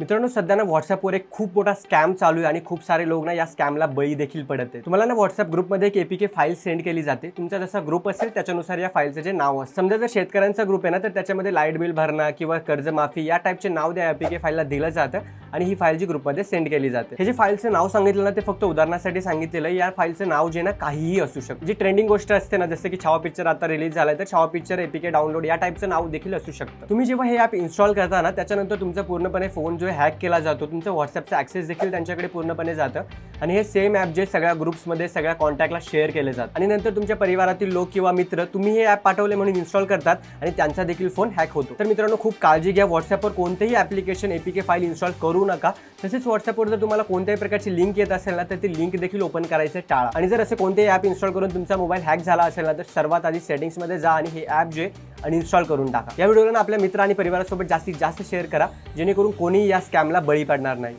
मित्रांनो, सध्या ना व्हॉट्सअपवर एक खूप मोठा स्कॅम चालू आहे आणि खूप सारे लोक ना या स्कॅमला बळी देखील पडत आहेत. तुम्हाला ना व्हॉट्सअप ग्रुपमध्ये एक एपीके फाईल सेंड केली जाते. तुमचा जसा ग्रुप असेल त्याच्यानुसार या फाईलचं जे नाव असतं. समजा जर शेतकऱ्यांचा ग्रुप आहे ना, तर त्याच्यामध्ये लाईट बिल भरणा किंवा कर्जमाफी या टाईपचे नाव त्या एपीके फाईलला दिलं जातं आणि ही फाईल जी ग्रुपमध्ये सेंड केली जाते. हे जे फाईलचं नाव सांगितलं ना, ते फक्त उदाहरणासाठी सांगितलेलं आहे. या फाईलचं नाव जे ना काहीही असू शकतं. जी ट्रेंडिंग गोष्ट असते ना, जसं की छावा पिक्चर आता रिलीज झालाय, तर छावा पिक्चर एपीके डाउनलोड या टाईपचं नाव देखील असू शकतं. तुम्ही जेव्हा हे ॲप इन्स्टॉल करता ना, त्याच्यानंतर तुमचा पूर्णपणे फोन जो हॅक केला जातो. तुमचं व्हॉट्सअपचा ॲक्सेस देखील त्यांच्याकडे पूर्णपणे जातं आणि हे सेम ॲप जे सगळ्या ग्रुप्समध्ये सगळ्या कॉन्टॅक्टला शेअर केले जातात आणि नंतर तुमच्या परिवारातील लोक किंवा मित्र तुम्ही हे ॲप पाठवले म्हणून इन्स्टॉल करतात आणि त्यांचा देखील फोन हॅक होतो. तर मित्रांनो, खूप काळजी घ्या. व्हॉट्सअपवर कोणतेही ॲप्लिकेशन एपीके फाईल इन्स्टॉल करू नका. तसेच व्हॉट्सअपवर जर तुम्हाला कोणत्याही प्रकारची लिंक येत असेल ना, तर ती लिंक देखील ओपन करायचं टाळा. आणि जर असे कोणतेही ॲप इन्स्टॉल करून तुमचा मोबाईल हॅक झाला असेल ना, तर सर्वात आधी सेटिंग्समध्ये जा आणि हे ॲप जे अनइन्स्टॉल करून टाका. या व्हिडिओला आपल्या मित्र आणि परिवारासोबत जास्तीत जास्त शेअर करा, जेणेकरून कोणीही या स्कॅमला बळी पडणार नाही.